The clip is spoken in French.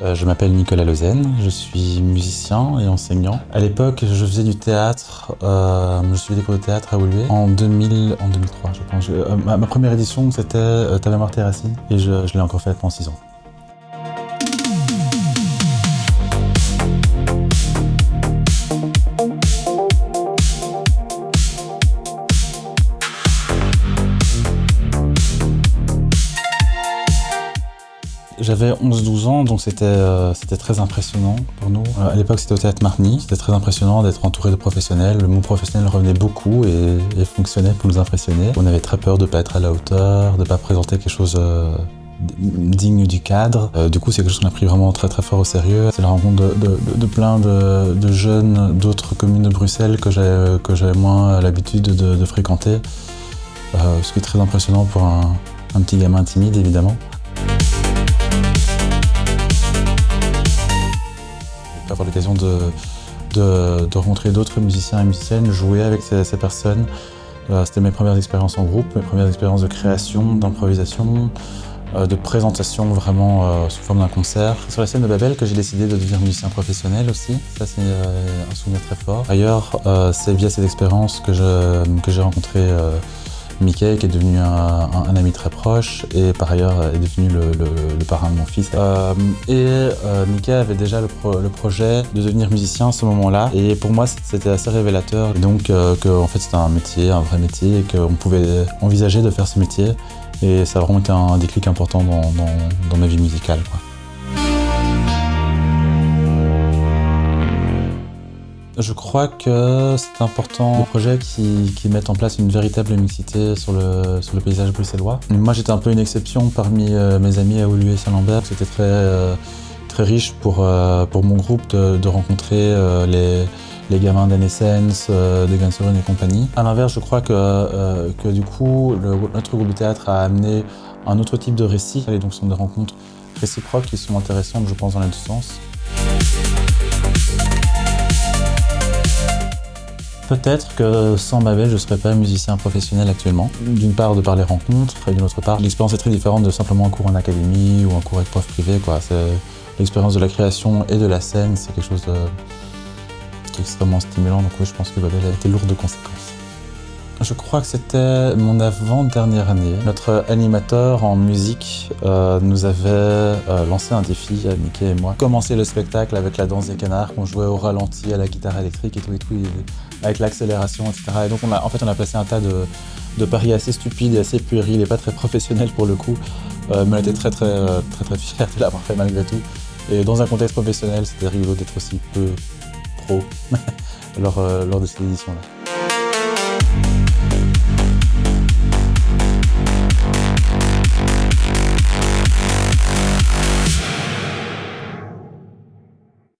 Je m'appelle Nicolas Lezen, je suis musicien et enseignant. À l'époque, je faisais du théâtre, je suivais des cours de théâtre à Woluwe en 2003, je pense. Ma première édition, c'était Ta mémoire tes racines, et je l'ai encore faite pendant 6 ans. J'avais 11-12 ans, donc c'était très impressionnant pour nous. À l'époque, c'était au Théâtre Marny. C'était très impressionnant d'être entouré de professionnels. Le mot professionnel revenait beaucoup et fonctionnait pour nous impressionner. On avait très peur de ne pas être à la hauteur, de ne pas présenter quelque chose digne du cadre. Du coup, c'est quelque chose qu'on a pris vraiment très très fort au sérieux. C'est la rencontre de plein de jeunes d'autres communes de Bruxelles que j'avais moins l'habitude de fréquenter. Ce qui est très impressionnant pour un petit gamin timide, évidemment. Avoir l'occasion de rencontrer d'autres musiciens et musiciennes, jouer avec ces personnes. C'était mes premières expériences en groupe, mes premières expériences de création, d'improvisation, de présentation vraiment sous forme d'un concert. C'est sur la scène de Babel que j'ai décidé de devenir musicien professionnel aussi. Ça, c'est un souvenir très fort. Ailleurs, c'est via cette expérience que j'ai rencontré Mickey, qui est devenu un ami très proche et par ailleurs est devenu le parrain de mon fils. Mickey avait déjà le projet de devenir musicien à ce moment-là, et pour moi c'était assez révélateur. Et donc en fait c'était un métier, un vrai métier, et qu'on pouvait envisager de faire ce métier, et ça a vraiment été un déclic important dans ma vie musicale, quoi. Je crois que c'est important, des projets qui mettent en place une véritable mixité sur le paysage bruxellois. Moi, j'étais un peu une exception parmi mes amis à Woluwe et Saint-Lambert. C'était très riche pour mon groupe de rencontrer les gamins d'Evanescence, de Guns N' Roses et compagnie. À l'inverse, je crois que du coup, notre groupe de théâtre a amené un autre type de récit. Et donc, ce sont des rencontres réciproques qui sont intéressantes, je pense, dans les deux sens. Peut-être que sans Babel, je ne serais pas musicien professionnel actuellement. D'une part, de par les rencontres, et d'une autre part, l'expérience est très différente de simplement un cours en académie ou un cours avec prof privé, quoi. L'expérience de la création et de la scène, c'est quelque chose qui est extrêmement stimulant. Donc oui, je pense que Babel a été lourde de conséquences. Je crois que c'était mon avant-dernière année. Notre animateur en musique nous avait lancé un défi, Mickey et moi. Commencer le spectacle avec la danse des canards qu'on jouait au ralenti à la guitare électrique et tout, avec l'accélération, etc. Et donc on a passé un tas de paris assez stupides et assez puérils et pas très professionnels pour le coup. Mais on était très fiers de l'avoir fait malgré tout. Et dans un contexte professionnel, c'était rigolo d'être aussi peu pro lors de cette édition-là.